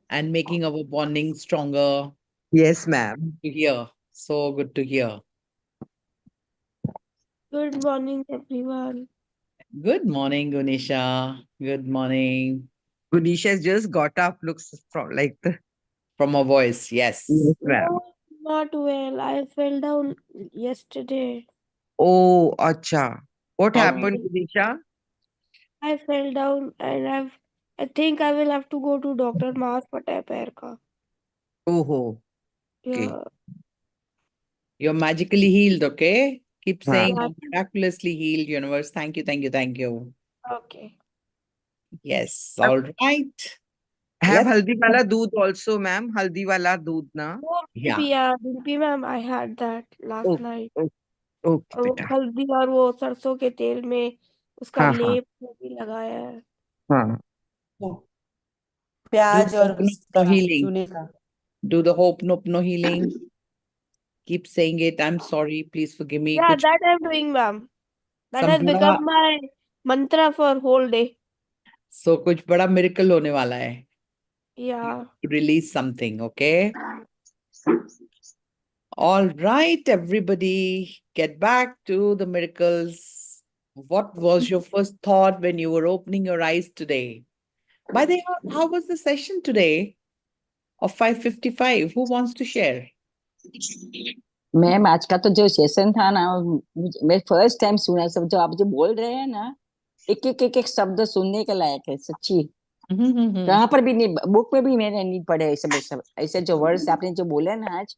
and making our bonding stronger. Yes, ma'am. To hear. So good to hear. Good morning, everyone. Good morning, Gunisha. Good morning. Gunisha has just got up, looks from like the. From our voice, yes. Yes, ma'am. No, not well. I fell down yesterday. Oh, acha. What How you? happened, Gunisha? I fell down and I think I will have to go to Dr. Maas Patay Pair ka. Oh, okay. Yeah, You're magically healed, okay? Keep हाँ. saying yeah, I'm miraculously healed, universe. Thank you, thank you, thank you. okay. Yes, all right. Have Let's haldi wala doodh also, ma'am. Haldi wala doodh na. वो मैंने yeah. पिया Dimpy ma'am I had that last Oh, night. oh, okay, और वो बेटा. हल्दी और वो सरसों के तेल में उसका हाँ, हाँ, लेप वो भी लगाया है. हाँ. वो Do प्याज the और Ho'oponopono उसका healing. चूने का Do the Ho'oponopono healing. Keep saying it. I'm sorry. Please forgive me. Yeah, कुछ that I'm doing, ma'am. That some has बड़ा become my mantra for whole day. so कुछ बड़ा miracle होने वाला है. Yeah. To release something, okay? All right, everybody, get back to the miracles. What was your first thought when you were opening your eyes today? By the way, how was the session today of 5:55? Who wants to share? Ma'am आज का तो जो session था ना मैं first time सुना सब जो आप जो बोल रहे हैं ना एक शब्द सुनने के लायक है सच्ची Mhm. कहाँ पर भी नहीं बुक में भी मैंने नहीं पढ़े ऐसे सब ऐसे जो वर्ड्स आपने जो बोले ना आज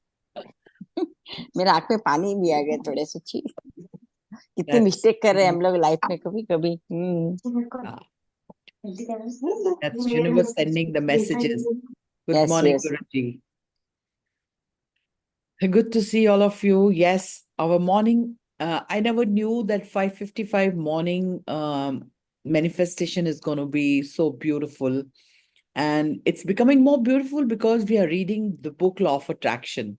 मेरे आंख में पानी भी आ गया थोड़े सच्ची कितनी That's मिस्टेक कर रहे हैं हम लोग लाइफ में कभी कभी uh, that's universe sending the messages. Good yes morning, yes Guruji. Good to see all of you. Yes, our morning. I never knew that 5:55 morning manifestation is going to be so beautiful, and it's becoming more beautiful because we are reading the book Law of Attraction.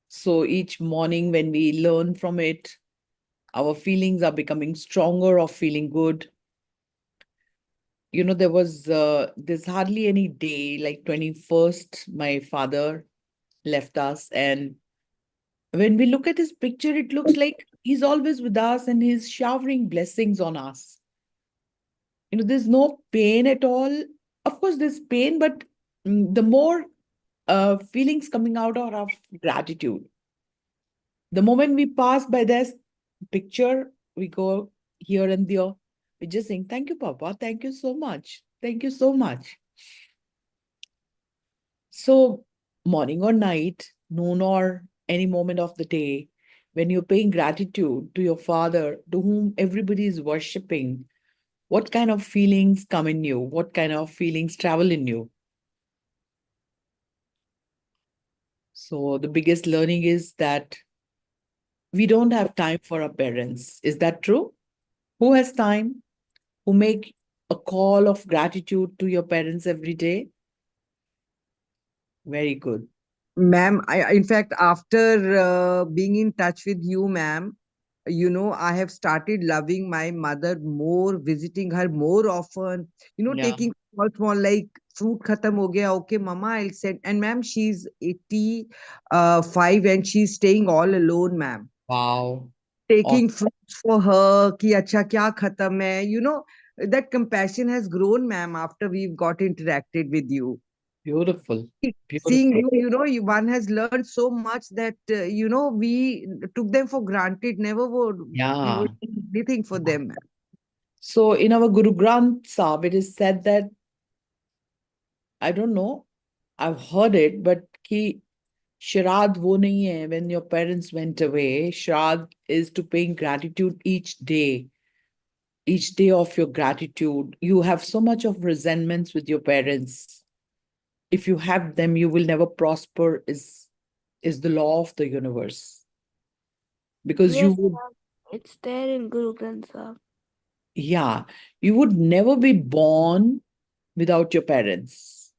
So each morning when we learn from it, our feelings are becoming stronger of feeling good. There was there's hardly any day like 21st. My father left us, and when we look at his picture, it looks like he's always with us and he's showering blessings on us. There's no pain at all. Of course, there's pain, but the more feelings coming out are of gratitude. The moment we pass by this picture, we go here and there. We just saying, "Thank you, Papa. Thank you so much. Thank you so much." So, morning or night, noon or any moment of the day, when you're paying gratitude to your father, to whom everybody is worshipping, what kind of feelings come in you? What kind of feelings travel in you? So, the biggest learning is that we don't have time for our parents. Is that true? Who has time? Who make a call of gratitude to your parents every day? Very good. Ma'am, in fact, after being in touch with you, ma'am, I have started loving my mother more, visiting her more often, Yeah. taking small, like fruit khatam ho gaya. Okay, mama, I'll send. And ma'am, she's 85 and she's staying all alone, ma'am. Wow. Taking Awesome. fruits for her, ki acha kya khatam hai. That compassion has grown, ma'am, after we've got interacted with you. Beautiful. Seeing Beautiful. you, one has learned so much that, we took them for granted. Never would we Yeah. would do anything for them. So in our Guru Granth Sahib, it is said that, I don't know, I've heard it, but ki Sharad wo nahi hai when your parents went away. Sharad is to paying gratitude each day of your gratitude. You have so much of resentments with your parents. If you have them, you will never prosper, is the law of the universe. Because you Yes, would, ma'am. It's there in Guru Granth Sahib. yeah, you would never be born without your parents.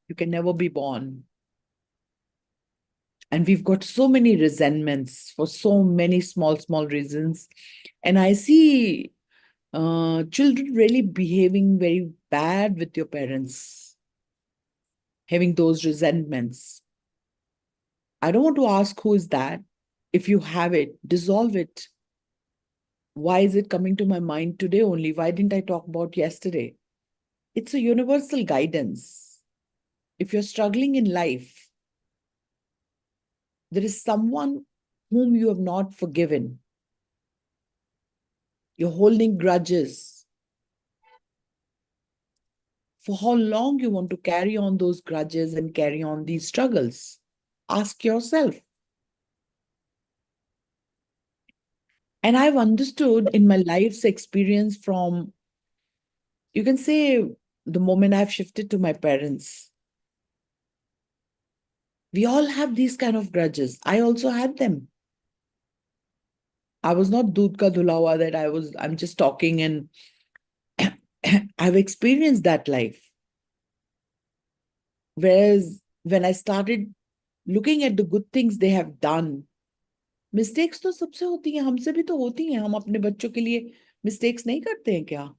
You can never be born. And we've got so many resentments for so many small reasons. And I see children really behaving very bad with your parents. having those resentments. I don't want to ask who is that. If you have it, dissolve it. Why is it coming to my mind today only? Why didn't I talk about yesterday? It's a universal guidance. If you're struggling in life, there is someone whom you have not forgiven. You're holding grudges. For how long you want to carry on those grudges and carry on these struggles? Ask yourself. And I've understood in my life's experience from, you can say, the moment I've shifted to my parents. We all have these kind of grudges. I also had them. I was not doodh ka dhulawa that I'm just talking and I've experienced that life. Whereas when I started looking at the good things they have done, mistakes तो सबसे होती हैं, हमसे भी तो होती हैं. हम अपने बच्चों के लिए mistakes नहीं करते हैं क्या?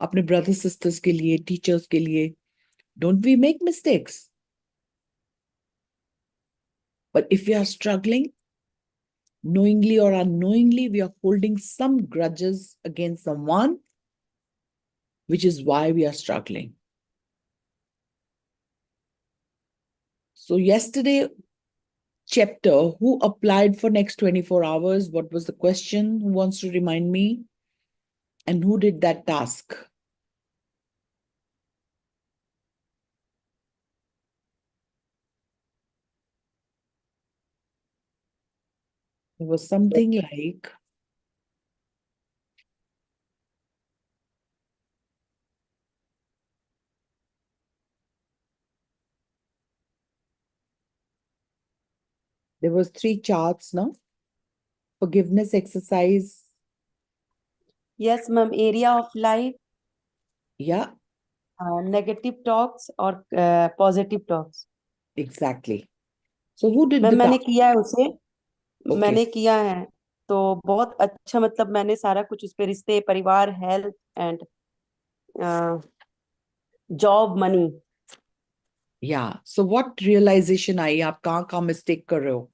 अपने brothers sisters के लिए, teachers के लिए. Don't we make mistakes? But if we are struggling, knowingly or unknowingly, we are holding some grudges against someone, which is why we are struggling. So yesterday chapter, who applied for next 24 hours? What was the question? Who wants to remind me? And who did that task? It was something like, there was 3 charts, no? Forgiveness exercise. Yes, ma'am. Area of life, Yeah, negative talks और positive talks. exactly. So who did ma'am the मैंने task? किया है उसे, Okay. मैंने किया है तो बहुत अच्छा, मतलब मैंने सारा कुछ उस पे, रिश्ते, परिवार, health and job, money. Yeah. So what realization आई? आप कहाँ mistake कर रहे हो?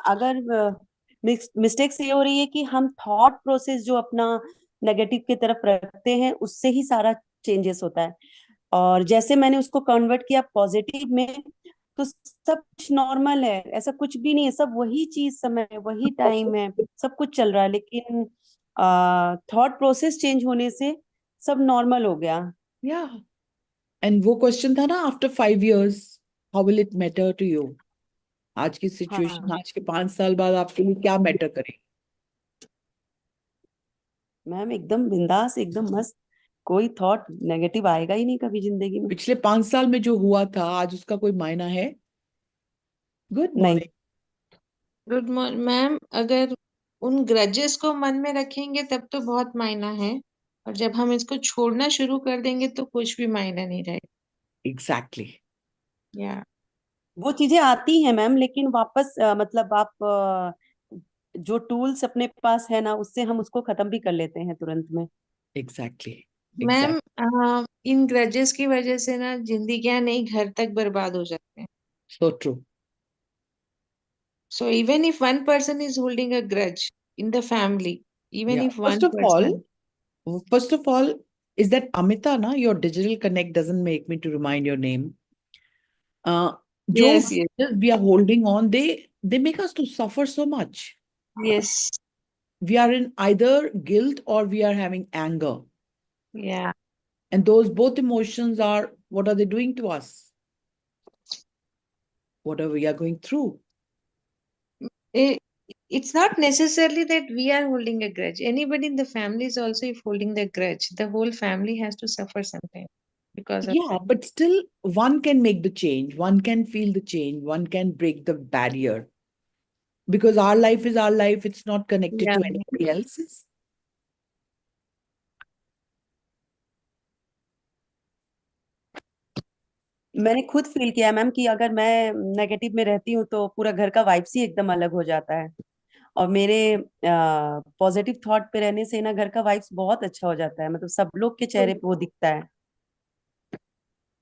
अगर मिस्टेक्स ये हो रही है कि हम थॉट प्रोसेस जो अपना नेगेटिव की तरफ रखते हैं, उससे ही सारा चेंजेस होता है. और जैसे मैंने उसको कन्वर्ट किया पॉजिटिव में, तो सब कुछ नॉर्मल है, ऐसा कुछ भी नहीं है, सब वही चीज, समय वही टाइम है, सब कुछ चल रहा है, लेकिन थॉट प्रोसेस चेंज होने से सब नॉर्मल हो गया. Yeah. And वो question था ना, after 5 years, how will it matter to you? आज की situation, हाँ आज के 5 साल बाद आपके लिए क्या मैटर करे? मैम, एकदम बिंदास, एकदम मस्त, कोई थॉट नेगेटिव आएगा ही नहीं कभी जिंदगी में. पिछले 5 साल में जो हुआ था, आज उसका कोई मायना है? गुड नहीं. मॉर्निंग. Good morning ma'am. अगर उन ग्रजेस को मन में रखेंगे तब तो बहुत मायना है, और जब हम इसको छोड़ना शुरू कर देंगे तो कुछ भी मायना नहीं रहेगा. Exactly. या वो चीजें आती हैं मैम, लेकिन वापस मतलब आप जो टूल्स अपने पास है ना, उससे हम उसको खत्म भी कर लेते हैं तुरंत में. Exactly. Ma'am, Exactly. इन ग्रजेस की वजह से ना जिंदगियां नहीं, घर तक बर्बाद हो जाते हैं. So true. So even if one person is holding a grudge in the family, even Yeah. if one person. First of all, is that Amita, na? Your digital connect doesn't make me to remind your name. जो Yes, yes, grudges we are holding on, they make us to suffer so much. yes, We are in either guilt or we are having anger. yeah. And those both emotions are, what are they doing to us? Whatever we are going through. It, it's not necessarily that we are holding a grudge. Anybody in the family is also if holding the grudge. The whole family has to suffer sometime because of Yeah, that. but still, one can make the change. One can feel the change. One can break the barrier. Because our life is our life. It's not connected Yeah. to anybody else's. मैंने खुद feel किया ma'am कि अगर मैं negative में रहती हूँ तो पूरा घर का वाइब्स ही एकदम अलग हो जाता है, और मेरे पॉजिटिव थॉट पे रहने से ना घर का वाइब्स बहुत अच्छा हो जाता है, मतलब सब लोग के चेहरे पे वो दिखता है.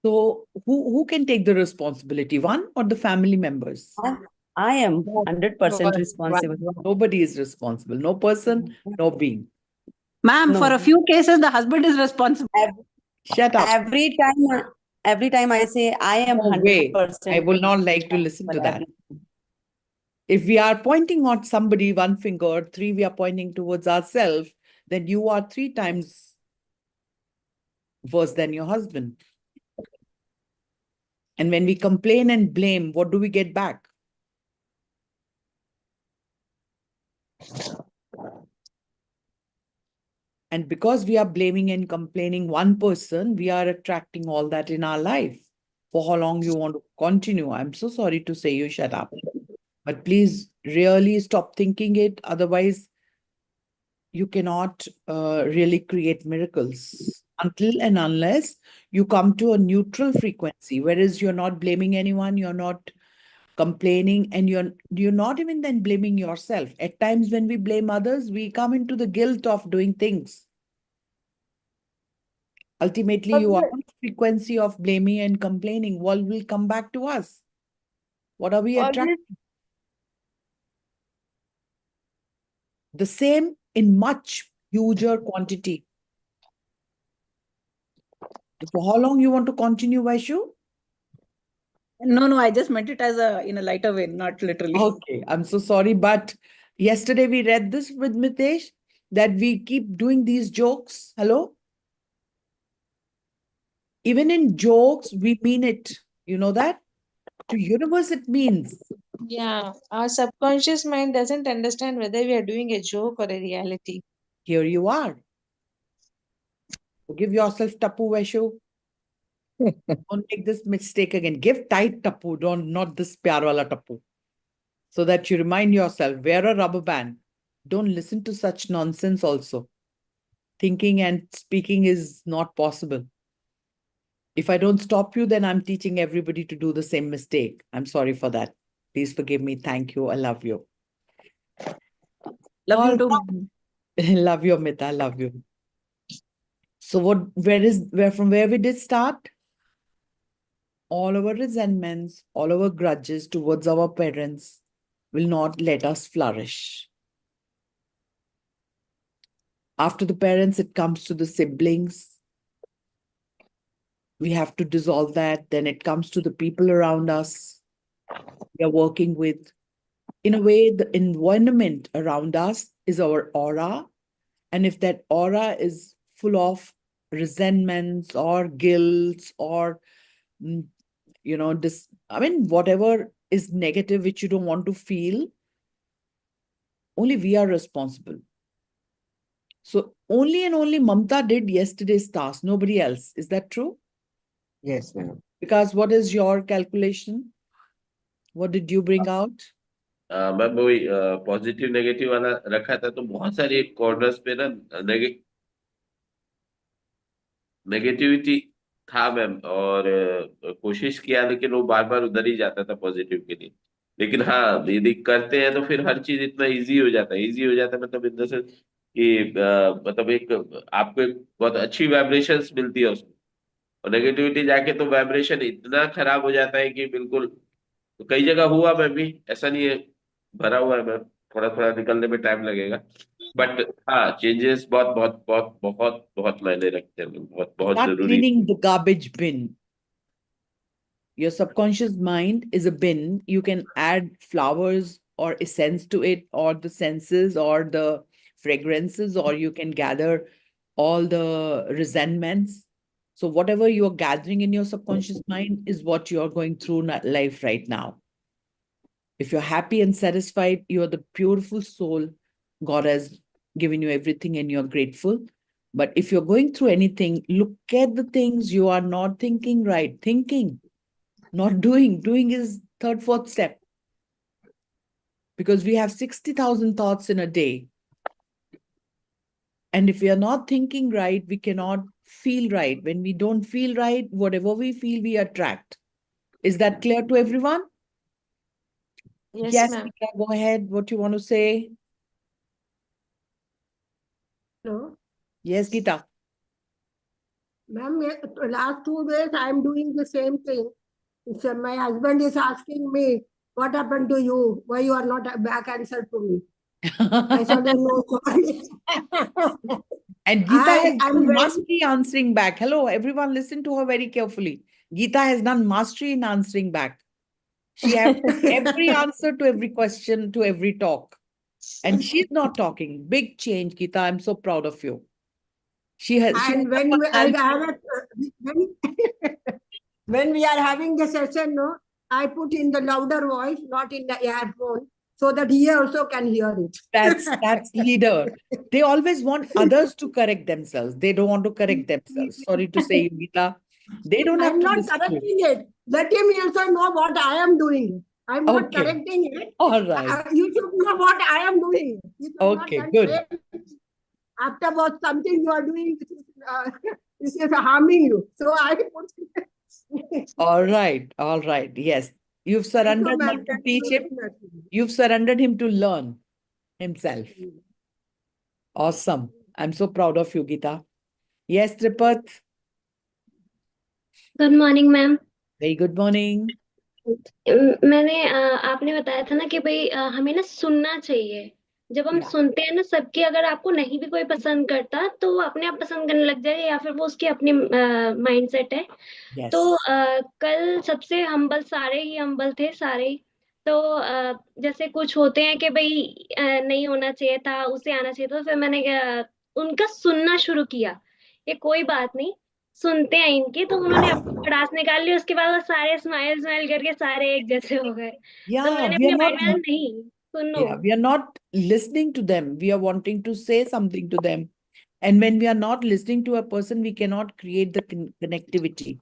So who can take the responsibility? One or the family members? I am 100% responsible. Nobody is responsible. No person, no being. Ma'am, No. for a few cases, the husband is responsible. Shut up. Every time I say I am No way. 100% I will not like to listen to that. If we are pointing at somebody, one finger, three, we are pointing towards ourselves, then you are 3 times worse than your husband. And when we complain and blame, what do we get back? And because we are blaming and complaining one person, we are attracting all that in our life. For how long you want to continue? I'm so sorry to say you shut up. But please really stop thinking it. Otherwise, you cannot really create miracles until and unless you come to a neutral frequency, whereas you're not blaming anyone, you're not complaining, and you're not even then blaming yourself. At times when we blame others, we come into the guilt of doing things. Ultimately, you are on the frequency of blaming and complaining. What will come back to us? What are we attracting? The same in much huger quantity. For how long you want to continue, Vaishu? No, I just meant it as in a lighter way, not literally. Okay, I'm so sorry. But yesterday we read this with Mitesh that we keep doing these jokes. Hello? Even in jokes, we mean it. You know that? To universe, it means. Yeah, our subconscious mind doesn't understand whether we are doing a joke or a reality. Here you are. Give yourself tapu, Vaishu. Don't make this mistake again. Give tight tapu, not this pyar wala tapu. So that you remind yourself, wear a rubber band. Don't listen to such nonsense also. Thinking and speaking is not possible. If I don't stop you, then I'm teaching everybody to do the same mistake. I'm sorry for that. Please forgive me. Thank you. I love you. Love you too. Love you, Amita. I love you. So from where we did start? All our resentments, all our grudges towards our parents will not let us flourish. After the parents, it comes to the siblings. We have to dissolve that. Then it comes to the people around us we are working with. In a way, the environment around us is our aura. And if that aura is full of resentments or guilt or, whatever is negative, which you don't want to feel, only we are responsible. So only and only Mamta did yesterday's task, nobody else. Is that true? Yes, ma'am. Because what is your calculation? What did you bring out? Ma'am वही positive negative वाला रखा था, तो बहुत सारे corners पे ना negativity था मैम, और कोशिश किया, लेकिन वो बार बार उधर ही जाता था पॉजिटिव के लिए। लेकिन हाँ, यदि करते हैं तो फिर हर चीज इतना इजी हो जाता है। इजी हो जाता है मतलब इन द सेंस कि मतलब एक आपको एक बहुत अच्छी वाइब्रेशंस मिलती है उसमें, और नेगेटिविटी जाके तो वाइब्रेशन इतना खराब हो जाता है कि बिल्कुल। तो कई जगह हुआ मैम भी, ऐसा नहीं है, भरा हुआ है मैम, थोड़ा थोड़ा निकलने में टाइम लगेगा। बट हाँ, चेंजेस बहुत बहुत बहुत बहुत बहुत मायने रखते हैं, बहुत बहुत Start जरूरी। cleaning the garbage bin. Your subconscious mind is a bin. You can add flowers or essence to it, or the senses, or the fragrances, or you can gather all the resentments. So, whatever you're gathering in your subconscious mind is what you're going through life right now. If you're happy and satisfied, you're the beautiful soul. God has given you everything and you're grateful. But if you're going through anything, look at the things you are not thinking right. Thinking, not doing. Doing is third, fourth step. Because we have 60,000 thoughts in a day. And if we are not thinking right, we cannot feel right. When we don't feel right, whatever we feel, we attract. Is that clear to everyone? Yes, ma'am. Mika, go ahead. What you want to say? Hello. Yes, Gita. Ma'am, last 2 days I am doing the same thing. So my husband is asking me, what happened to you? Why you are not back answer to me? I said, no, sorry. And Geeta has I'm done very mastery answering back. Hello, everyone, listen to her very carefully. Geeta has done mastery in answering back. She has every answer to every question, to every talk. And she's not talking. Big change, Geeta. I'm so proud of you. She has and the when I personality. have when, when we are having the session, no, I put in the louder voice, not in the earphone, so that he also can hear it. That's leader. They always want others to correct themselves. They don't want to correct themselves. Sorry to say, Geeta. They don't have I'm to not listen to correcting it. Let him also know what I am doing. I'm you. not Okay. correcting it. All right. You should know what I am doing. You should not Okay, then good. say afterwards something you are doing which is, which is harming you. So I put All right. All right. Yes. You've thank you, surrendered not ma'am. to Thank teach you him. very much. You've surrendered him to learn himself. Awesome. I'm so proud of you, Geeta. Yes, Tripat. Good morning ma'am. Very good morning. मैंने आपने बताया था ना कि भाई हमें ना सुनना चाहिए। जब हम Yeah. सुनते हैं ना सबकी, अगर आपको नहीं भी कोई पसंद करता तो वो अपने आप पसंद करने लग जाएगा, या फिर वो उसकी अपनी माइंडसेट है। Yes. तो कल सबसे हम्बल, सारे ही हम्बल थे, सारे ही। तो जैसे कुछ होते हैं कि भाई नहीं होना चाहिए था, उसे आना चाहिए था, तो फिर मैंने उनका सुनना शुरू किया। ये कोई बात नहीं, सुनते हैं इनकी। तो उन्होंने अपनी भड़ास निकाल ली, उसके बाद वो सारे स्माइल करके सारे एक जैसे हो गए। तो Yeah, मैंने we are अपने not. माइंड में नहीं, सुनो। Yeah, we are not listening to them. We are wanting to say something to them. And when we are not listening to a person, we cannot create the connectivity.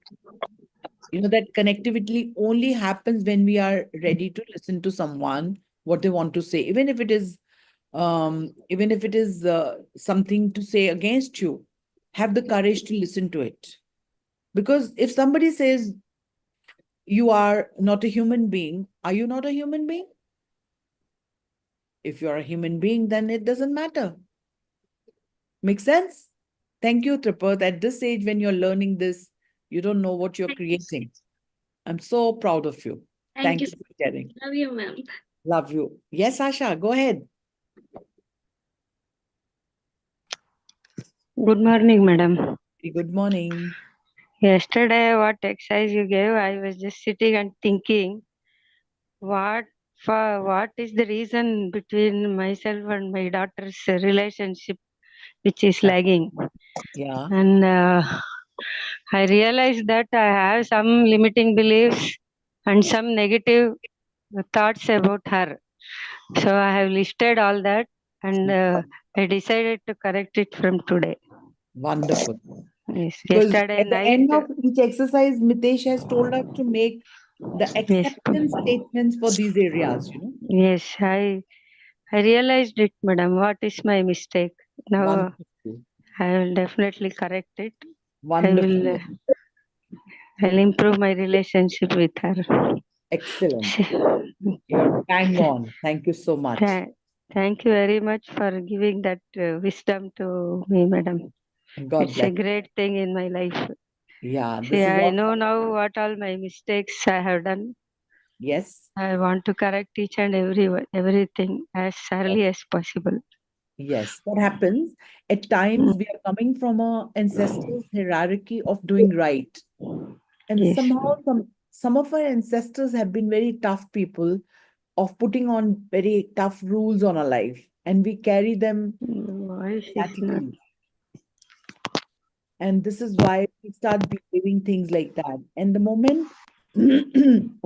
You know, that connectivity only happens when we are ready to listen to someone, what they want to say, even if it is something to say against you, have the courage to listen to it. Because if somebody says you are not a human being, are you not a human being? If you're a human being, then it doesn't matter. Make sense? Thank you, Tripat. At this age, when you're learning this, you don't know what you're Thank you. creating. I'm so proud of you. Thank you. Thank you for sharing. Love you, ma'am. Love you. Yes, Asha, go ahead. Good morning, madam. Good morning. Yesterday, what exercise you gave, I was just sitting and thinking, what is the reason between myself and my daughter's relationship, which is lagging? Yeah. And I realized that I have some limiting beliefs and some negative thoughts about her. So I have listed all that, and I decided to correct it from today. Wonderful. Yes, Because yesterday at the night. end of each exercise, Mitesh has told us to make the Yes. acceptance statements for these areas, you know. Yes, I realized it, madam. What is my mistake? Now Wonderful. I will definitely correct it. Wonderful. I'll improve my relationship with her. Excellent. You're bang on. Thank you so much. Thank you very much for giving that wisdom to me, madam. God It's bless. a great thing in my life. Yeah, this See, is I what. know now what all my mistakes I have done. Yes. I want to correct each and everything as early as possible. Yes. What happens at times we are coming from a ancestors hierarchy of doing right. And Yes. somehow some of our ancestors have been very tough people of putting on very tough rules on our life. And we carry them automatically. And this is why we start behaving things like that. And the moment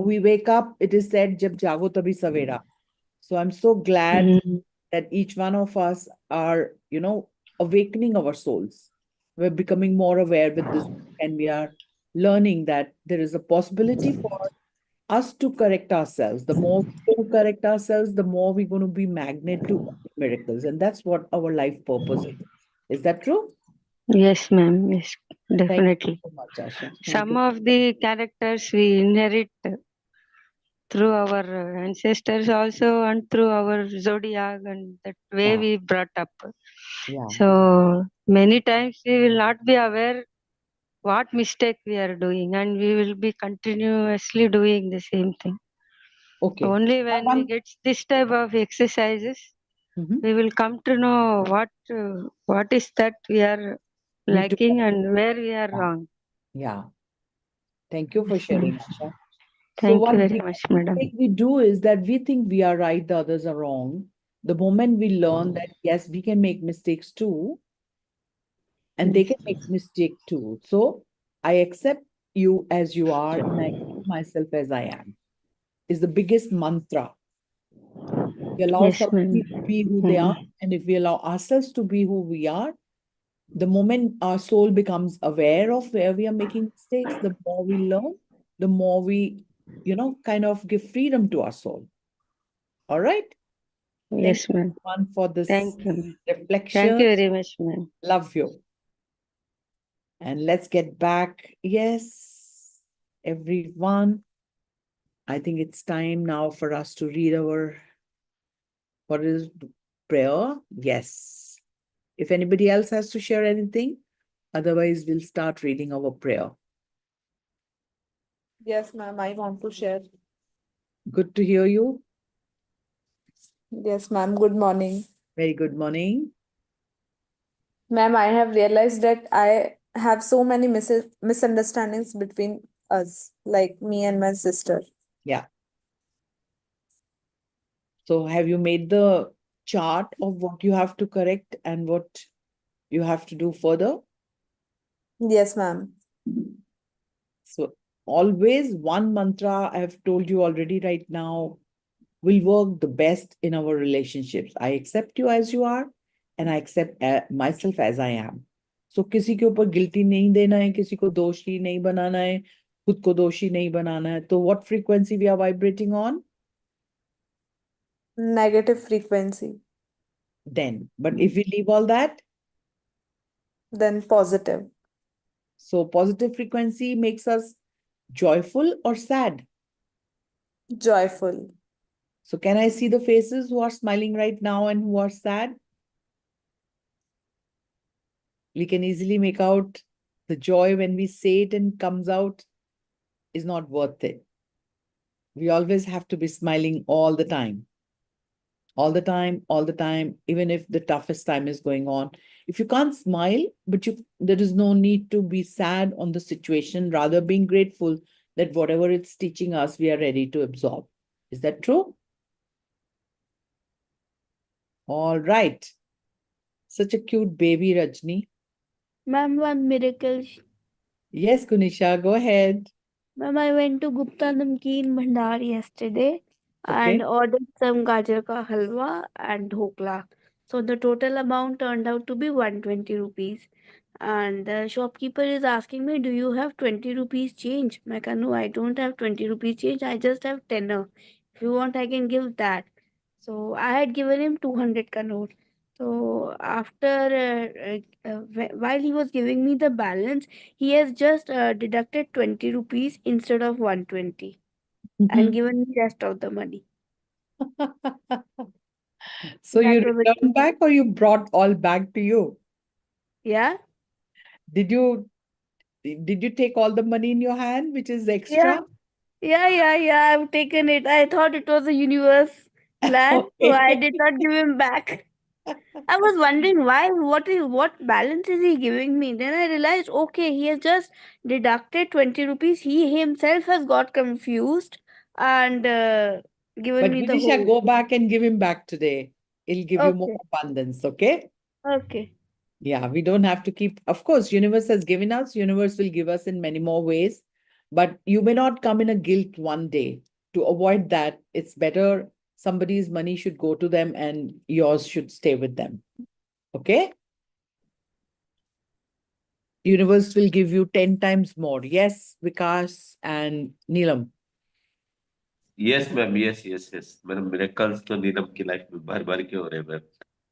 we wake up, it is said, Jab jago tabhi savera. So I'm so glad that each one of us are, you know, awakening our souls. We're becoming more aware with this, and we are learning that there is a possibility for us to correct ourselves. The more we correct ourselves, the more we're going to be magnet to miracles. And that's what our life purpose is. Is that true? Yes, ma'am. Yes, Thank definitely. you so much, Asha. Thank Some you. of the characters we inherit through our ancestors also, and through our zodiac and that way we brought up. Yeah. So many times we will not be aware what mistake we are doing, and we will be continuously doing the same thing. Okay. Only when we get this type of exercises, we will come to know what is that we are Need to lacking and where we are Yeah. wrong. Yeah. Thank you for Yes, ma'am. sharing, Asha. So Thank you what very big much, madam. mistake we do is that we think we are right, the others are wrong. The moment we learn that yes, we can make mistakes too, and they can make mistake too. So I accept you as you are, and I accept myself as I am. Is the biggest mantra. We allow Yes, somebody to be who they are, ma'am. and if we allow ourselves to be who we are, the moment our soul becomes aware of where we are making mistakes, the more we learn, the more we, kind of give freedom to our soul. All right. Thank Yes, you, ma'am. everyone, for this Thank you, ma'am. reflection. Thank you very much, ma'am. Love you. And let's get back. Yes, everyone. I think it's time now for us to read what is prayer? Yes. If anybody else has to share anything, otherwise we'll start reading our prayer. Yes, ma'am, I want to share. Good to hear you. Yes, ma'am, good morning. Very good morning. Ma'am, I have realized that I have so many misunderstandings between us, like me and my sister. Yeah. So have you made the chart of what you have to correct and what you have to do further? Yes, ma'am. So always one mantra I have told you already right now will work the best in our relationships. I accept you as you are and I accept myself as I am. So किसी के ऊपर guilty नहीं देना है, किसी को दोषी नहीं बनाना है, खुद को दोषी नहीं बनाना है. तो what frequency we are vibrating on? Negative frequency. Then, but if we leave all that, then positive. So positive frequency makes us joyful or sad? Joyful. So can I see the faces who are smiling right now and who are sad? We can easily make out the joy when we say it and comes out is not worth it. We always have to be smiling all the time. All the time, even if the toughest time is going on. If you can't smile, but there is no need to be sad on the situation, rather being grateful that whatever it's teaching us, we are ready to absorb. Is that true? All right. Such a cute baby, Rajni. Ma'am, one miracle. Yes, Kunisha, go ahead. Ma'am, I went to Gupta Namkeen Bhandar yesterday and Okay. ordered some gajar ka halwa and dhokla. So the total amount turned out to be 120 rupees. And the shopkeeper is asking me, do you have 20 rupees change? I can, no, I don't have 20 rupees change. I just have tenner. If you want, I can give that. So I had given him 200 ka note. So after, while he was giving me the balance, he has just deducted 20 rupees instead of 120 and given me rest of the money. So you That was returned back or you brought all back to you? Yeah. Did you take all the money in your hand, which is Yeah. extra? Yeah. I've taken it. I thought it was a universe plan, so I Okay. did not give him back. I was wondering why, what balance is he giving me? Then I realized, okay, he has just deducted 20 rupees. He himself has got confused and given But me the Gunisha, whole. go back and give him back today. It'll give you more Okay. abundance, okay? Okay. Yeah, we don't have to keep, of course, universe has given us, universe will give us in many more ways, but you may not come in a guilt one day. To avoid that, it's better somebody's money should go to them and yours should stay with them. Okay? Universe will give you 10 times more. Yes, Vikas and Neelam. Yes ma'am, yes yes yes madam, miracles तो नीलम की life में भर भर के हो रहे हैं ma'am.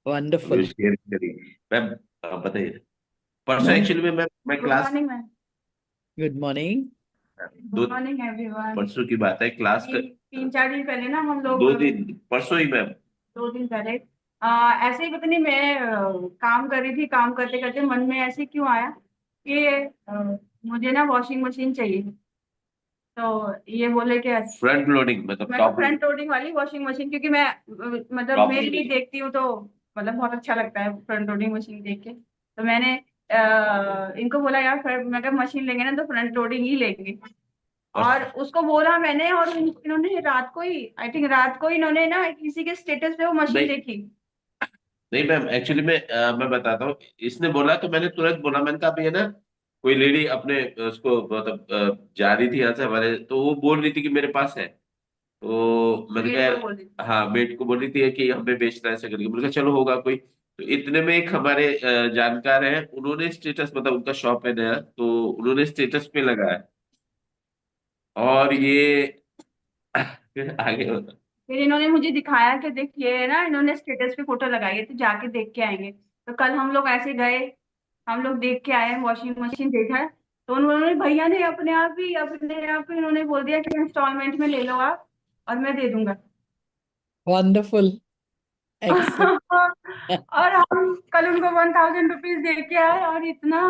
Wonderful. Share करिए मैम। बताइए। परसों Ma'am. एक्चुअली में मैं Good class morning, ma'am. Good morning. दो Good morning, everyone. परसों की बात है, क्लास का 3-4 दिन पहले ना हम लोग 2 दिन परसों ही मैम। 2 दिन पहले ऐसे ही पता नहीं मैं काम कर रही थी, काम करते करते मन में ऐसे क्यों आया कि मुझे ना वॉशिंग मशीन चाहिए। तो ये बोले कि फ्रंट लोडिंग मतलब मैं टॉप फ्रंट लोडिंग वाली वॉशिंग मशीन, क्योंकि मैं मतलब टॉप मेल भी लोडिंग। देखती हूँ तो मतलब बहुत अच्छा लगता है फ्रंट लोडिंग मशीन देख के। तो मैंने इनको बोला यार मैं कहा मशीन लेंगे ना तो फ्रंट लोडिंग ही लेंगे। और उसको बोला मैंने, और इन्होंने रात को ही, आई थिंक रात को इन्होंने ना किसी के स्टेटस पे वो मशीन नहीं देखी। नहीं मैम, एक्चुअली मैं बताता हूँ। इसने बोला तो मैंने तुरंत बोला, मैंने कहा भैया ना, कोई लेडी अपने उसको मतलब जा रही थी यहाँ से हमारे, तो वो बोल रही थी कि मेरे पास है। तो मैंने कहा मेरे को यार, बोल दी। हाँ मेट को बोल रही थी कि हमें बेचना है ऐसे करके। मैंने कहा चलो होगा कोई। तो इतने में एक हमारे जानकार हैं, उन्होंने स्टेटस, मतलब उनका शॉप है नया, तो उन्होंने स्टेटस पे लगाया। और ये फिर आगे होता। फिर इन्होंने मुझे दिखाया कि देख ये ना, इन्होंने स्टेटस पे फोटो लगाई है तो जाके देख के आएंगे। तो कल हम लोग ऐसे गए, हम लोग देख के आए, वॉशिंग मशीन देखा है। तो उन्होंने, भैया ने अपने आप ही उन्होंने बोल दिया कि इंस्टॉलमेंट में ले लो आप और मैं दे दूंगा। Wonderful, excellent. और हम कल उनको 1000 रुपीज दे के आए, और इतना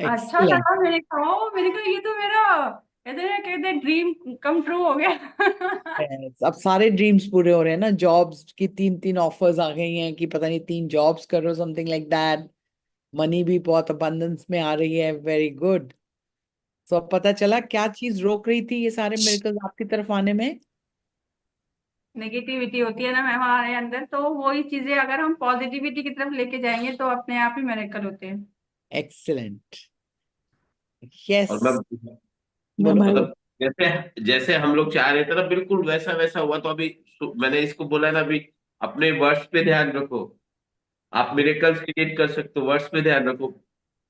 अच्छा एक्सेलेंट। लगा मेरे को। मैंने कहा ये तो मेरा कहते ड्रीम कम ट्रू हो गया। Yes, अब सारे ड्रीम्स पूरे हो रहे हैं ना। जॉब्स की 3-3 ऑफर्स आ गई हैं कि पता नहीं 3 जॉब्स करो, समथिंग लाइक दैट। मनी भी बहुत अबंडेंस में आ रही है। Very good. तो अब पता चला क्या चीज रोक रही थी ये सारे मिरेकल्स आपकी तरफ आने में। नेगेटिविटी होती है ना मैम हमारे अंदर, तो वही चीजें अगर हम पॉजिटिविटी की तरफ लेके जाएंगे तो अपने आप ही मिरेकल होते हैं। एक्सीलेंट। यस। और मैं बोलो। मैम, मतलब जैसे जैसे हम लोग चाह रहे थे ना, बिल्कुल वैसा वैसा हुआ। तो अभी मैंने इसको बोला ना, अभी अपने वर्ड्स पे ध्यान रखो। आप मिरेकल्स क्रिएट कर सकते हो, वर्ड्स पे ध्यान रखो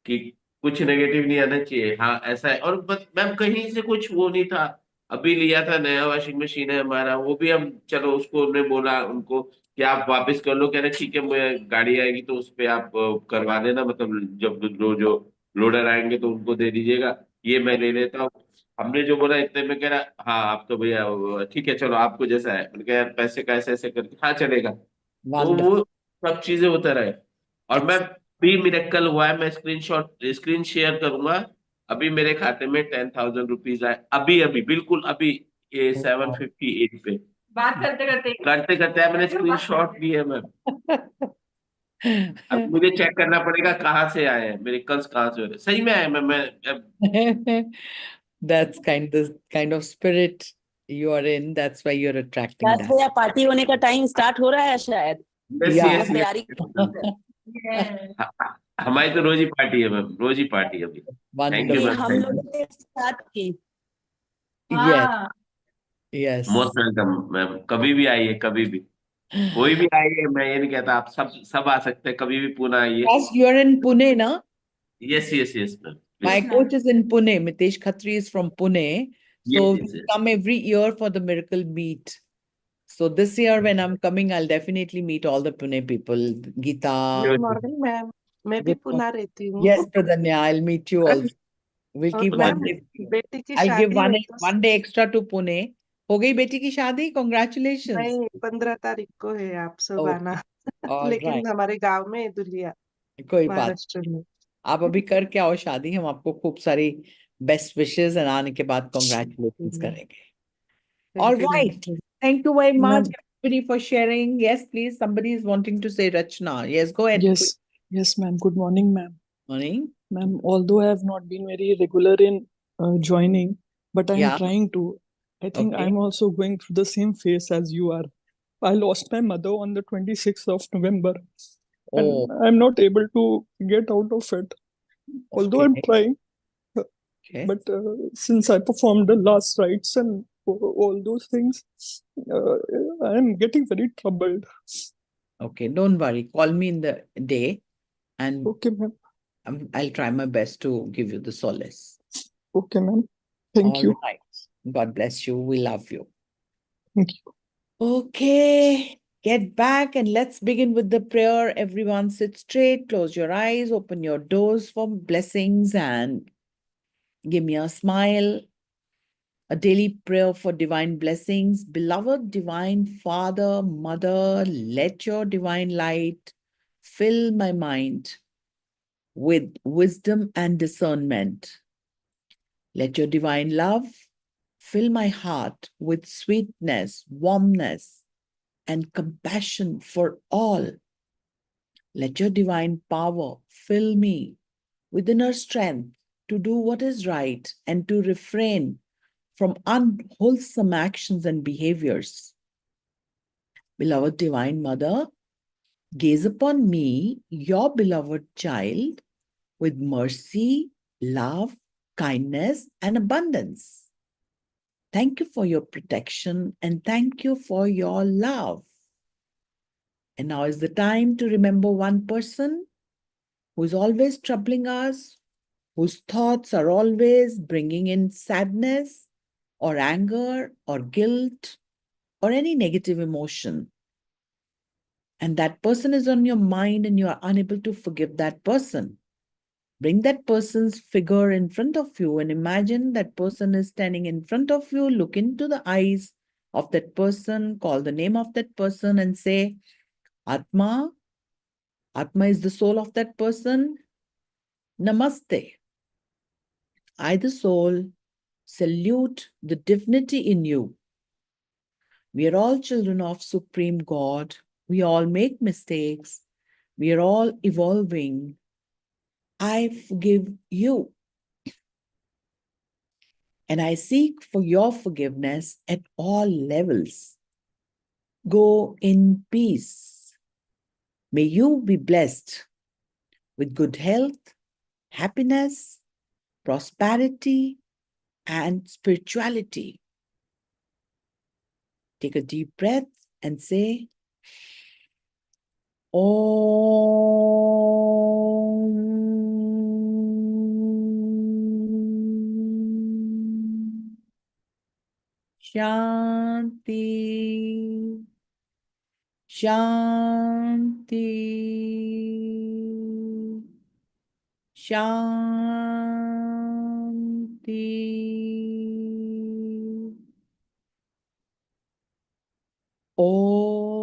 कि कुछ नेगेटिव नहीं आना चाहिए। हाँ ऐसा है। और मैम कहीं से कुछ वो नहीं था। अभी लिया था, नया वॉशिंग मशीन है हमारा, वो भी हम, चलो उसको ने बोला उनको कि आप वापस कर लो। कह रहे ठीक है, मैं गाड़ी आएगी तो उस पे आप करवा देना, मतलब जब जो लोडर आएंगे तो उनको दे दीजिएगा, ये मैं ले लेता हूँ। हमने जो बोला इतने में कह रहा हाँ आप तो भैया ठीक है चलो आपको जैसा है। मैंने कहा यार पैसे का ऐसे ऐसे करके हाँ चलेगा। तो वंडरफुल। वो सब चीजें होता रहे। और मैं भी मिरेकल हुआ है, मैं स्क्रीन शेयर करूंगा। अभी मेरे खाते में 10,000 रुपीज आए, अभी अभी बिल्कुल अभी, ये 7:58 पे बात करते करते करते करते आए। मैंने स्क्रीन शॉट भी है मैम। अब मुझे चेक करना पड़ेगा कहाँ से आए हैं मेरे कल्स, कहाँ से हो रहे सही में आए। मैं That's kind of spirit you are in. That's why you're attracting बस that. भैया पार्टी होने का टाइम स्टार्ट हो रहा है शायद। Yes Yeah. यस तैयारी Yes. हमारी तो रोज ही पार्टी है मैम, रोज ही पार्टी है अभी। थैंक यू ये मैम, Wonderful. हम थैंक यू। लोगों ने स्टार्ट की। Yes. हाँ। Yes. मोस्ट वेलकम मैम, कभी भी आइए, कभी भी कोई भी आइए। मैं ये नहीं कहता, आप सब सब आ सकते हैं, कभी भी पुणे आइए। Yes, you're in Pune, na? Yes yes yes ma'am, My please. Yes, coach ma'am. is in Pune. Mitesh Khatri is from Pune. Yes So we yes yes. come every year for the miracle meet. So this year when I'm coming, I'll definitely meet all the Pune people. Geeta. Good morning ma'am. मैं भी Good morning. Pune रहती Yes, हूँ। Pradanya, I'll meet you also. We'll और keep one ma'am day. बेटी की I'll give शादी है तो one day extra to Pune. हो गई बेटी की शादी? Congratulations. नहीं, 15 तारीख को है, आप सब आना। Okay. All right. लेकिन हमारे गांव में है दुल्हिया, कोई बात। महाराष्ट्र में। आप अभी करके आओ शादी, हम आपको खूब सारी बेस्ट विशेस एंड आने के बाद कॉन्ग्रेचुलेशंस करेंगे। All thank you ma'am. right. Thank you very much, ma'am, everybody, for sharing. Yes, please. Somebody is wanting to say Rachna. Yes, go ahead. Quick. yes, ma'am. Good morning, ma'am. Morning. Ma'am, although I have not been very regular in joining, but I'm Yeah. trying to. I think Okay. I'm also going through the same phase as you are. I lost my mother on the 26th of November, and Oh, I'm not able to get out of it. Although okay. I'm trying, Okay. but since I performed the last rites and all those things, uh, I'm getting very troubled. Okay. Don't worry. Call me in the day and Okay, ma'am. I'll try my best to give you the solace. Okay, ma'am. Thank All you. right. God bless you. We love you. Thank you. Okay. Get back and let's begin with the prayer. Everyone sit straight, close your eyes, open your doors for blessings, and give me a smile. A daily prayer for divine blessings. Beloved Divine Father, Mother, let your divine light fill my mind, with wisdom and discernment. Let your divine love fill my heart with sweetness, warmness, and compassion for all. Let your divine power fill me with inner strength to do what is right and to refrain from unwholesome actions and behaviors. Beloved Divine Mother, gaze upon me, your beloved child, with mercy, love, kindness, and abundance. Thank you for your protection and thank you for your love. And now is the time to remember one person who is always troubling us, whose thoughts are always bringing in sadness or anger or guilt or any negative emotion. And that person is on your mind and you are unable to forgive that person. Bring that person's figure in front of you and imagine that person is standing in front of you. Look into the eyes of that person, call the name of that person and say, Atma. Atma is the soul of that person. Namaste. I, the soul, salute the divinity in you. We are all children of Supreme God. We all make mistakes. We are all evolving. I forgive you. And I seek for your forgiveness at all levels. Go in peace. May you be blessed with good health, happiness, prosperity, and spirituality. Take a deep breath and say, Om Shanti. Shanti. Shanti. Om.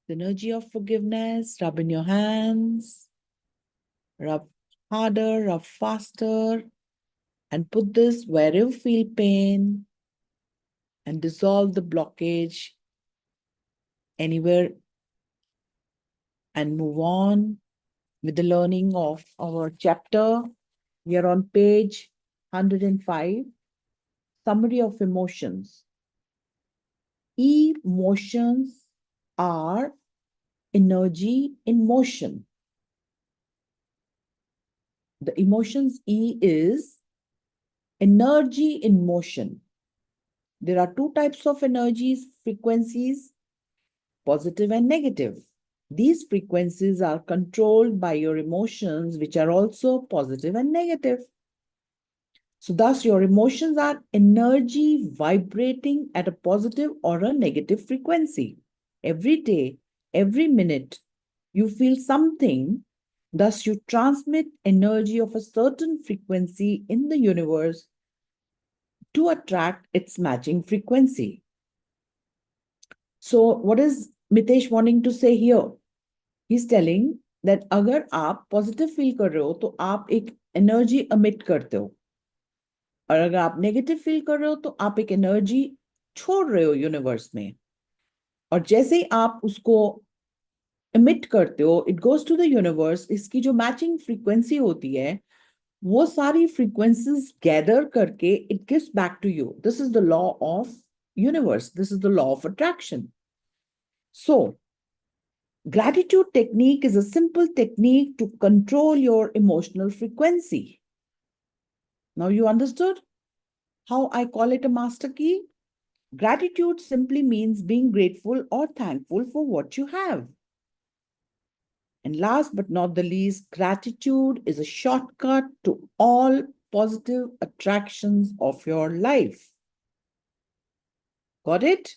The energy of forgiveness, rub in your hands, rub harder, rub faster, and put this where you feel pain and dissolve the blockage anywhere and move on with the learning of our chapter. We are on page 105, summary of emotions. Emotions are energy in motion. The emotions E is energy in motion. There are two types of energies, frequencies, positive and negative. These frequencies are controlled by your emotions, which are also positive and negative. So thus your emotions are energy vibrating at a positive or a negative frequency. Every day, every minute, you feel something. Thus you transmit energy of a certain frequency in the universe to attract its matching frequency. So what is Mitesh wanting to say here? He's telling that अगर आप positive feel कर रहे हो तो आप एक energy emit करते हो और अगर आप negative feel कर रहे हो तो आप एक energy छोड़ रहे हो universe में और जैसे ही आप उसको emit करते हो it goes to the universe. इसकी जो matching frequency होती है वो सारी frequencies gather करके it gives back to you. This is the law of universe. This is the law of attraction. So gratitude technique is a simple technique to control your emotional frequency. Now you understood how I call it a master key? Gratitude simply means being grateful or thankful for what you have. And last but not the least, gratitude is a shortcut to all positive attractions of your life. Got it?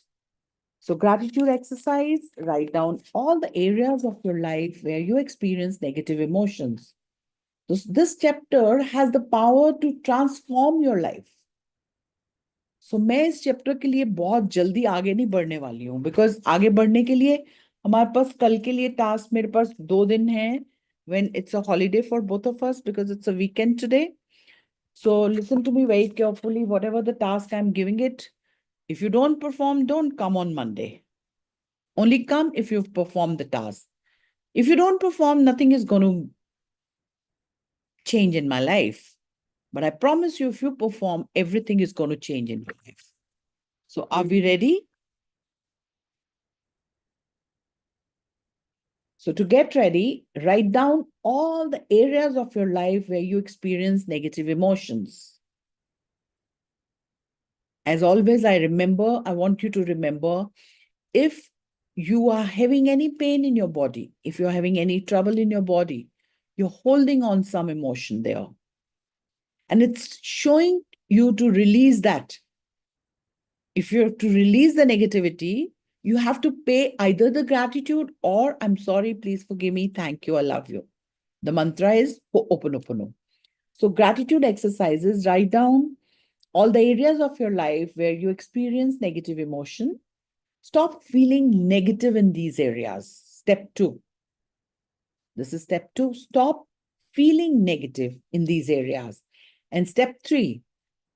So gratitude exercise, write down all the areas of your life where you experience negative emotions. This chapter has the power to transform your life. सो मैं इस chapter के लिए बहुत जल्दी आगे नहीं बढ़ने वाली हूँ, बिकॉज आगे बढ़ने के लिए हमारे पास कल के लिए टास्क, मेरे पास 2 दिन है, when it's a holiday for both of us because it's a weekend today. So listen to me very carefully. Whatever the task I'm giving it, if you don't perform, don't come on Monday. Only come if you've performed the task. If you don't perform, nothing is going to change in my life. But I promise you, if you perform, everything is going to change in your life. So are we ready? So to get ready, write down all the areas of your life where you experience negative emotions. As always, I want you to remember, if you are having any pain in your body, if you're having any trouble in your body, you're holding on some emotion there. And it's showing you to release that. If you're to release the negativity, you have to pay either the gratitude or I'm sorry, please forgive me, thank you, I love you. The mantra is Ho'oponopono. So gratitude exercises, write down all the areas of your life where you experience negative emotion. Stop feeling negative in these areas. Step 2. This is step 2. Stop feeling negative in these areas. And step 3,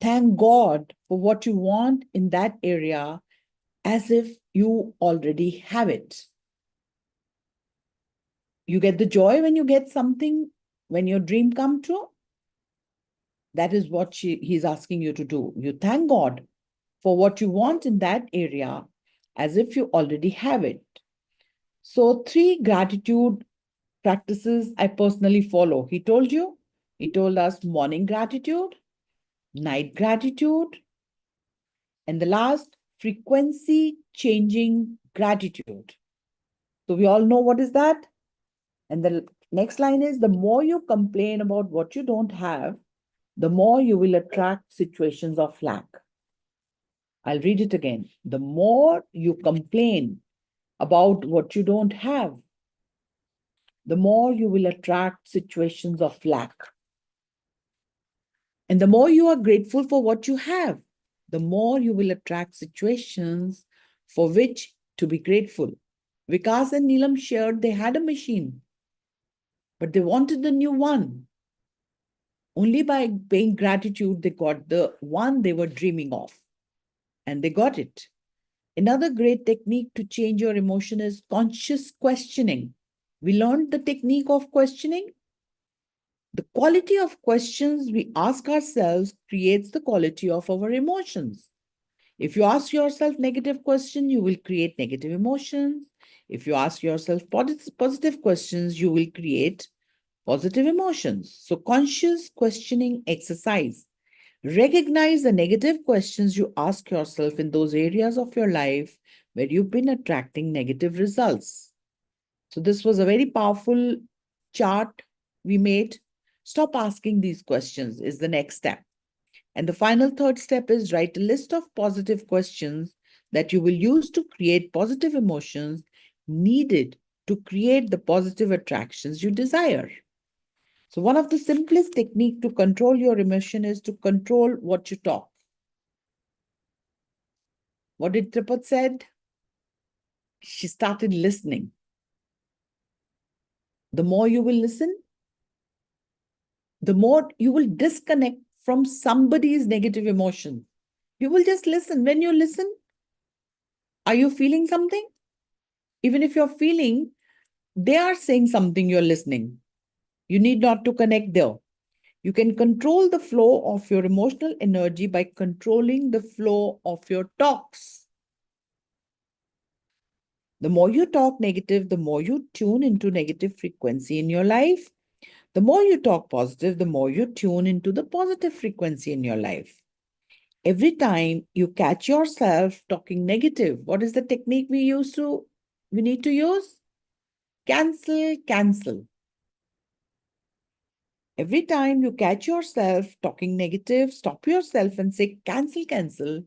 thank God for what you want in that area as if you already have it. You get the joy when you get something, when your dream come true. That is what he's asking you to do. You thank God for what you want in that area as if you already have it. So 3 gratitude practices I personally follow. He told us morning gratitude, night gratitude, and the last, frequency changing gratitude. So we all know what is that? And the next line is, the more you complain about what you don't have, the more you will attract situations of lack. I'll read it again. The more you complain about what you don't have, the more you will attract situations of lack. And the more you are grateful for what you have, the more you will attract situations for which to be grateful. Vikas and Neelam shared they had a machine, but they wanted the new one. Only by paying gratitude, they got the one they were dreaming of. And they got it. Another great technique to change your emotion is conscious questioning. We learned the technique of questioning. The quality of questions we ask ourselves creates the quality of our emotions. If you ask yourself negative questions, you will create negative emotions. If you ask yourself positive questions, you will create positive emotions. So conscious questioning exercise. Recognize the negative questions you ask yourself in those areas of your life where you've been attracting negative results. So this was a very powerful chart we made. Stop asking these questions is the next step. And the final third step is write a list of positive questions that you will use to create positive emotions needed to create the positive attractions you desire. So one of the simplest technique to control your emotion is to control what you talk. What did Tripat said? She started listening. The more you will listen, the more you will disconnect from somebody's negative emotion. You will just listen. When you listen, are you feeling something? Even if you're feeling, they are saying something, you're listening. You need not to connect there. You can control the flow of your emotional energy by controlling the flow of your talks. The more you talk negative, the more you tune into negative frequency in your life. The more you talk positive, the more you tune into the positive frequency in your life. Every time you catch yourself talking negative, what is the technique we need to use? Cancel, cancel. Every time you catch yourself talking negative, stop yourself and say cancel, cancel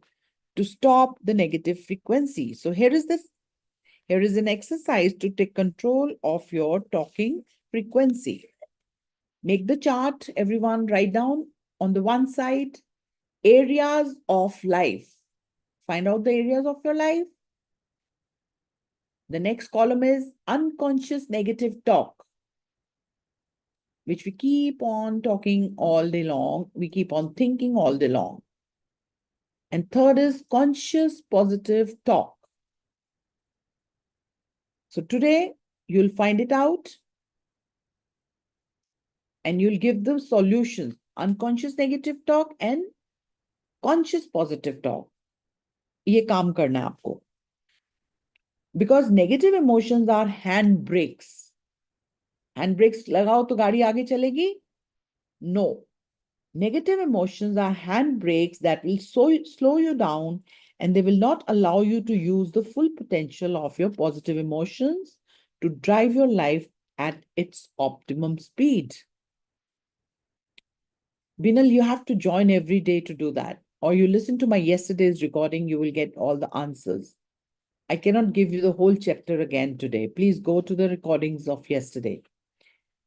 to stop the negative frequency. So here is an exercise to take control of your talking frequency. Make the chart, everyone, write down on the one side areas of life Find out the areas of your life. The next column is unconscious negative talk, which we keep on talking all day long. We keep on thinking all day long. And third is conscious positive talk. So today you'll find it out and you'll give the solutions. Unconscious negative talk and conscious positive talk. ये काम करना है आपको. Because negative emotions are handbrakes. Handbrakes लगाओ तो गाड़ी आगे चलेगी? No. Negative emotions are handbrakes that will slow you down, and they will not allow you to use the full potential of your positive emotions to drive your life at its optimum speed. Binal, you have to join every day to do that. Or you listen to my yesterday's recording, you will get all the answers. I cannot give you the whole chapter again today. Please go to the recordings of yesterday.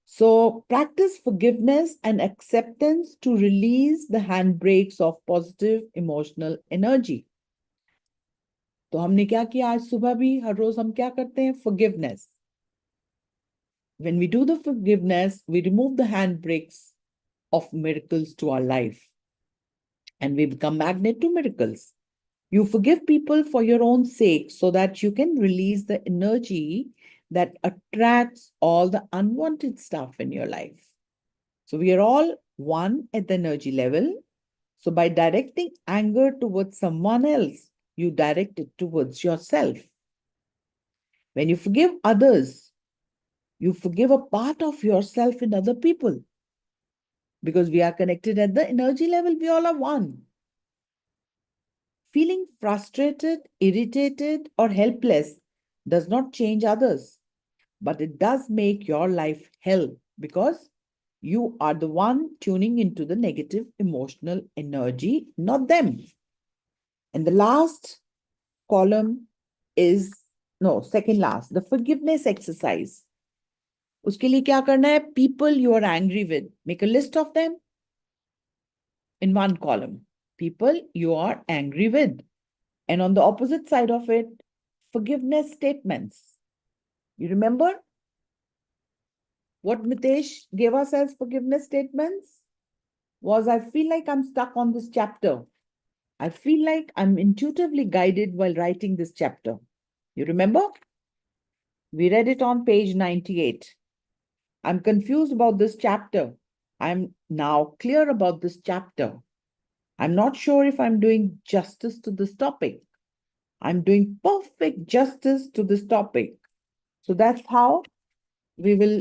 So practice forgiveness and acceptance to release the handbrakes of positive emotional energy. तो हमने क्या किया आज सुबह भी? हर रोज हम क्या करते हैं? Forgiveness. When we do the forgiveness, we remove the handbrakes of miracles to our life. And we become magnet to miracles. You forgive people for your own sake so that you can release the energy that attracts all the unwanted stuff in your life. So we are all one at the energy level. So by directing anger towards someone else, you direct it towards yourself. When you forgive others, you forgive a part of yourself in other people. Because we are connected at the energy level, we all are one. Feeling frustrated, irritated, or helpless does not change others, but it does make your life hell because you are the one tuning into the negative emotional energy, not them. And the last column is, no, second last, the forgiveness exercise. उसके लिए क्या करना है? People you are angry with. Make a list of them in one column. People you are angry with. And on the opposite side of it, forgiveness statements. You remember what Mitesh gave us as forgiveness statements? Was I feel like I'm stuck on this chapter. I feel like I'm intuitively guided while writing this chapter. You remember? We read it on page 98. I'm confused about this chapter. I'm now clear about this chapter. I'm not sure if I'm doing justice to this topic. I'm doing perfect justice to this topic. So that's how we will.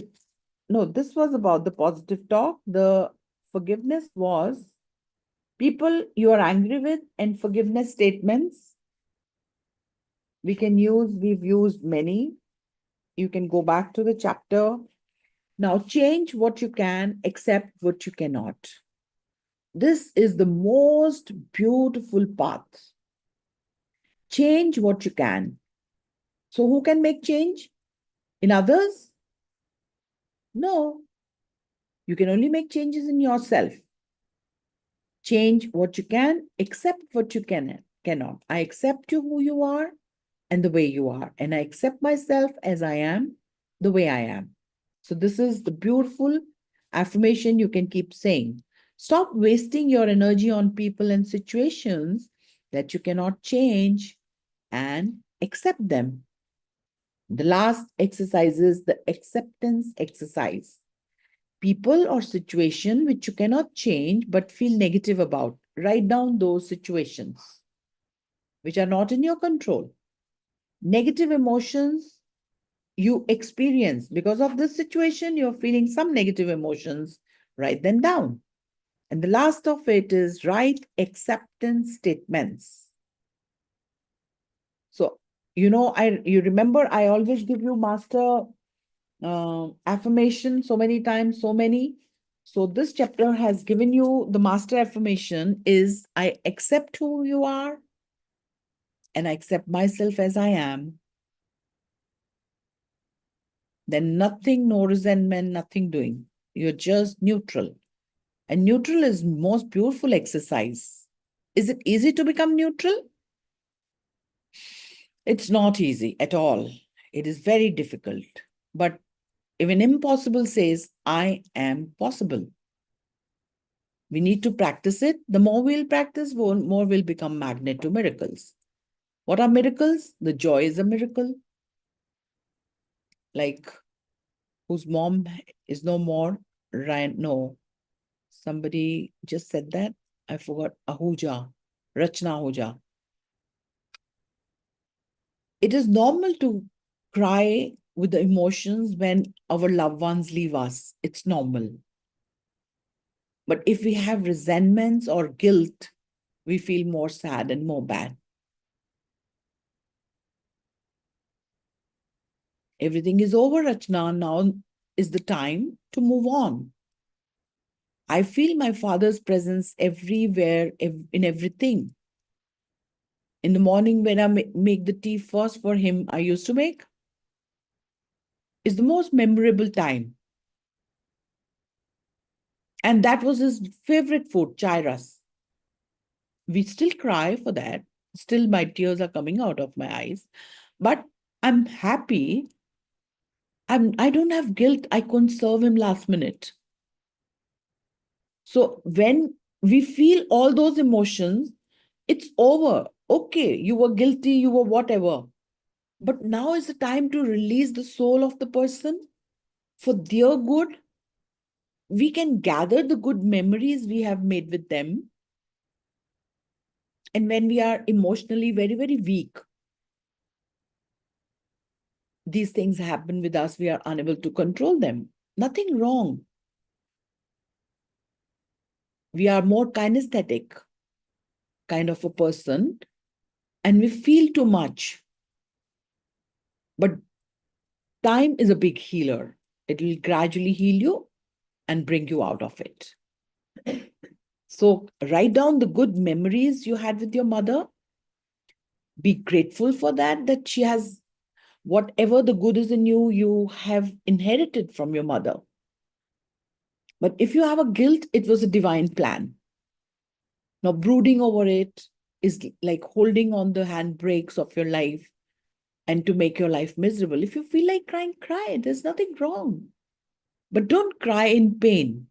No, this was about the positive talk. The forgiveness was people you are angry with and forgiveness statements. We can use, we've used many. You can go back to the chapter. Now change what you can, accept what you cannot. This is the most beautiful path. Change what you can. So who can make change? In others? No. You can only make changes in yourself. Change what you can, accept what you cannot. I accept you who you are and the way you are. And I accept myself as I am, the way I am. So this is the beautiful affirmation you can keep saying. Stop wasting your energy on people and situations that you cannot change and accept them. The last exercise is the acceptance exercise. People or situation which you cannot change but feel negative about. Write down those situations which are not in your control. Negative emotions you experience because of this situation, you're feeling some negative emotions, write them down. And the last of it is write acceptance statements. So, you remember I always give you master affirmation so many times, so many. So this chapter has given you the master affirmation is I accept who you are and I accept myself as I am. Then nothing, no resentment, nothing doing. You're just neutral. And neutral is most beautiful exercise. Is it easy to become neutral? It's not easy at all. It is very difficult. But even impossible says, I am possible. We need to practice it. The more we'll practice, more we'll become magnet to miracles. What are miracles? The joy is a miracle. Like whose mom is no more, right? No, somebody just said that. I forgot. Ahuja, Rachna Ahuja. It is normal to cry with the emotions when our loved ones leave us. It's normal. But if we have resentments or guilt, we feel more sad and more bad. Everything is over, Rachna. Now is the time to move on. I feel my father's presence everywhere, in everything. In the morning, when I make the tea first for him, I used to make, is the most memorable time. And that was his favorite food, chai ras. We still cry for that. Still, my tears are coming out of my eyes. But I'm happy. I don't have guilt. I couldn't serve him last minute. So when we feel all those emotions, it's over. Okay, you were guilty, you were whatever. But now is the time to release the soul of the person for their good. We can gather the good memories we have made with them. And when we are emotionally very, very weak, these things happen with us, we are unable to control them. Nothing wrong. We are more kinesthetic kind of a person, and we feel too much. But time is a big healer. It will gradually heal you and bring you out of it. So write down the good memories you had with your mother. Be grateful for that she has whatever the good is in you, you have inherited from your mother. But if you have a guilt, it was a divine plan. Now, brooding over it is like holding on the handbrakes of your life and to make your life miserable. If you feel like crying, cry. There's nothing wrong. But don't cry in pain.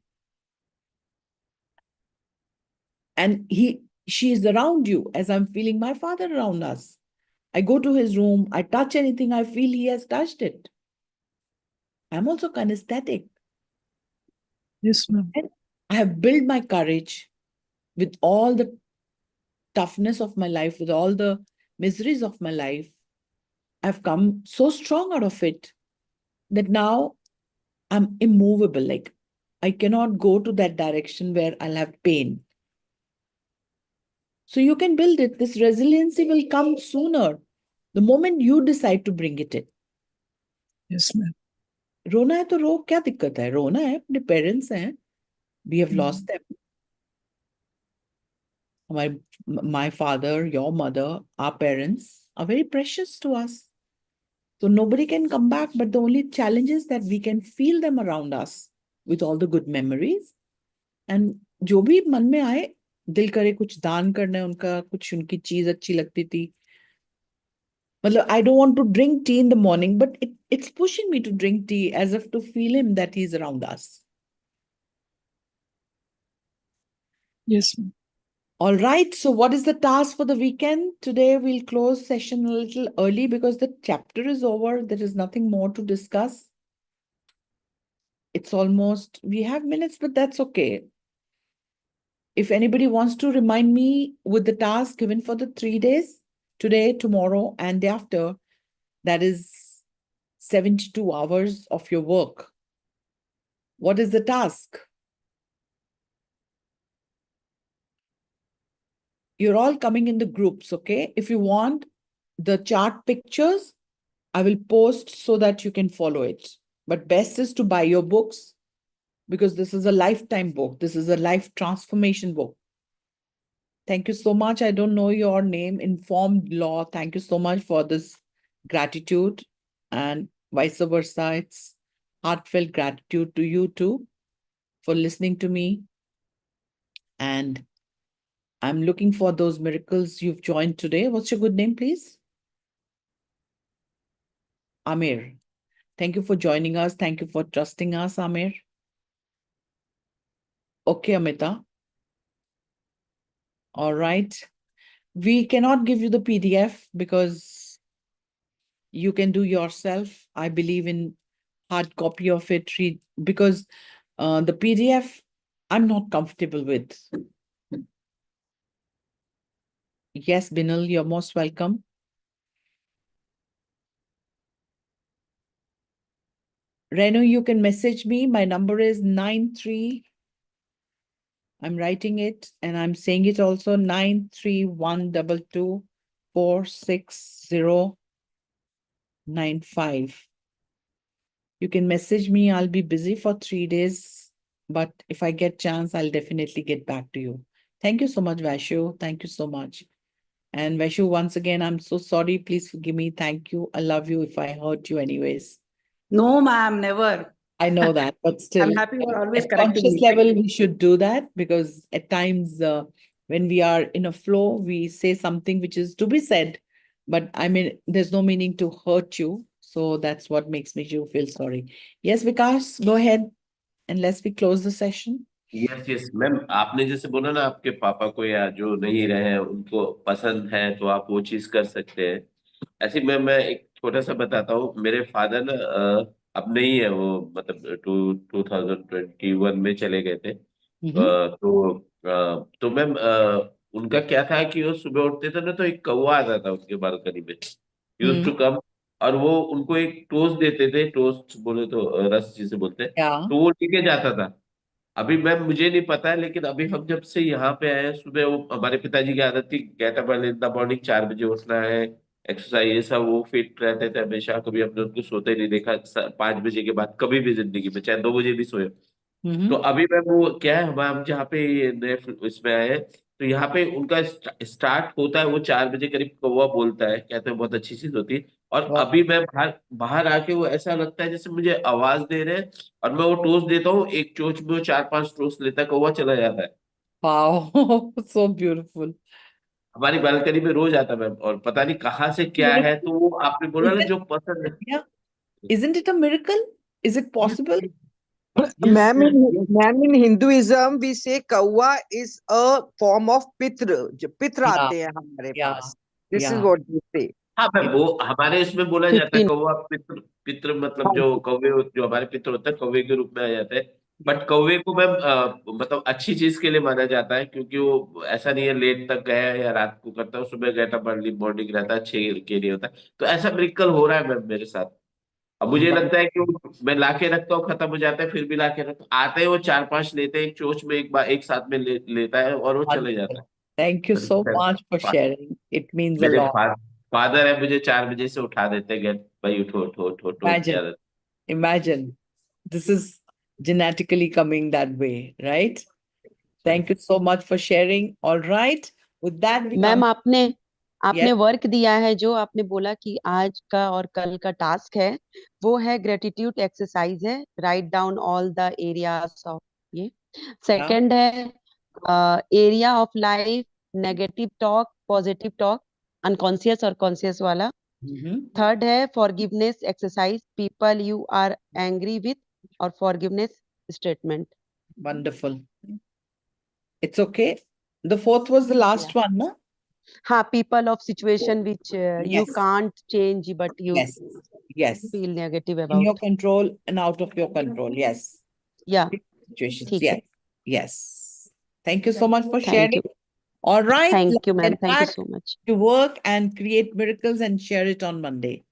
And she is around you as I'm feeling my father around us. I go to his room, I touch anything, I feel he has touched it. I'm also kinesthetic. Yes, ma'am. And I have built my courage with all the toughness of my life, with all the miseries of my life. I've come so strong out of it that now I'm immovable. Like I cannot go to that direction where I'll have pain. So you can build it. This resiliency will come sooner the moment you decide to bring it in. Yes, ma'am. रोना है तो रो, क्या दिक्कत है? रोना है, अपने parents हैं. We have lost them. My father, your mother, our parents are very precious to us. So nobody can come back, but the only challenge is that we can feel them around us with all the good memories. And जो भी मन में आए, दिल करे कुछ दान करना है उनका, कुछ उनकी चीज अच्छी लगती थी. मतलब I don't want to drink tea in the morning, but it's pushing me to drink tea as if to feel him that he's around us. Yes, ma'am. All right. So what is the task for the weekend? Today we'll close session a little early because the chapter is over. There is nothing more to discuss. It's almost, we have minutes, but that's okay. If anybody wants to remind me with the task given for the 3 days, today, tomorrow, and day after, that is 72 hours of your work. What is the task? You're all coming in the groups, okay? If you want the chart pictures, I will post so that you can follow it. But best is to buy your books because this is a lifetime book. This is a life transformation book. Thank you so much. I don't know your name, Informed Law. Thank you so much for this gratitude and vice versa. It's heartfelt gratitude to you too for listening to me. And I'm looking for those miracles you've joined today. What's your good name, please? Amir. Thank you for joining us. Thank you for trusting us, Amir. Okay, Amita. All right. We cannot give you the PDF because you can do yourself. I believe in hard copy of it, because the PDF I'm not comfortable with. Yes, Binal, you're most welcome. Renu, you can message me. My number is 93. I'm writing it and I'm saying it also, 93122469095. You can message me. I'll be busy for 3 days, but if I get chance, I'll definitely get back to you. Thank you so much, Vaishu. Thank you so much. And Vaishu, once again, I'm so sorry. Please forgive me. Thank you. I love you if I hurt you anyways. No, ma'am, never. I know that, but still, I'm happy you are always at correcting conscious me. level, we should do that, because at times when we are in a flow, we say something which is to be said, but I mean, there's no meaning to hurt you. So that's what makes me feel sorry. Yes, Vikas, go ahead, unless we close the session. Yes yes ma'am, आपने जैसे बोला ना आपके पापा को या जो नहीं रहे हैं उनको पसंद है तो आप वो चीज कर सकते हैं। ऐसे में मैं एक छोटा सा बताता हूँ। मेरे फादर ना अब नहीं है वो, मतलब 2021 में चले गए थे। तो मैम उनका क्या था कि वो सुबह उठते थे ना तो एक कौवा आता था उसके बालकनी में, यूज टू कम। और वो उनको एक टोस्ट देते थे, टोस्ट बोले तो रस जिसे बोलते हैं, तो वो लेके जाता था। अभी मैम मुझे नहीं पता है, लेकिन अभी हम जब से यहाँ पे आए हैं, सुबह वो हमारे पिताजी की आदत थी get up early in the morning, 4 बजे उठना है, एक्सरसाइज ये सब, वो फिट रहते थे हमेशा। कभी हमने उनको सोते नहीं देखा 5 बजे के बाद कभी भी जिंदगी में, चाहे 2 बजे भी सोए। तो अभी मैम वो क्या है, हम जहाँ पे ये नए इसमें आए हैं, तो यहाँ पे उनका स्टार्ट होता है, वो 4 बजे करीब कौवा बोलता है, कहते हैं बहुत अच्छी चीज होती है। और अभी मैं बाहर बाहर आके वो ऐसा लगता है जैसे मुझे आवाज दे रहे हैं, और मैं वो टोस्ट देता हूँ, एक चोंच में वो 4-5 टोस्ट लेता है, कौवा चला जाता है। Wow, so beautiful. हमारी बालकनी में रोज आता है मैम, और पता नहीं कहाँ से क्या है, तो वो आपने बोला ना जो पसंद है। Yeah. Isn't it a miracle? Is it possible? Ma'am, in Hinduism, we say kawa is a form of pitra. जो पित्र आते हैं हमारे पास. This is what we say. हाँ मैम, वो हमारे इसमें बोला जाता है कौवा पित्र, पित्र मतलब जो कौवे, जो हमारे पित्र होता है कौवे के रूप में आ जाते हैं। बट कौवे को मैम मतलब अच्छी चीज के लिए माना जाता है, क्योंकि वो ऐसा नहीं है लेट तक गया है या रात को करता है, सुबह गेट अप अर्ली मॉर्निंग रहता है, 6 के लिए होता है। तो ऐसा मिरेकल हो रहा है मैम मेरे साथ। अब मुझे लगता है कि मैं लाके रखता हूँ, खत्म हो जाता है, फिर भी लाके रखता हूँ, आते हैं वो 4-5 लेते हैं एक चोच में, एक बार एक साथ में लेता है और वो चले जाता है। Thank you so much for sharing. It means a मेरे lot. फादर है, मुझे 4 बजे से उठा देते हैं, गेट भाई उठो उठो उठो उठो। Imagine, imagine. This is genetically coming that way, right? Thank you so much for sharing. All right. With that, we ma'am come. आपने वर्क दिया है, जो आपने बोला कि आज का और कल का टास्क है, वो है ग्रेटिट्यूड एक्सरसाइज है, write down all the areas of ये। सेकंड है area of life, negative talk, positive talk, unconscious और कॉन्शियस वाला। थर्ड है forgiveness exercise, people you are angry with, और forgiveness statement. Wonderful. It's okay. The fourth was the last one, no? हाँ, people of situation which you can't change, but you feel negative about. In your control and out of your control. Yes. Yeah. Situations. ठीक Yes. है. Yes. Thank you so much for Thank sharing. you. All right. Thank let's you, ma'am. get Thank you back so much. to work and create miracles and share it on Monday.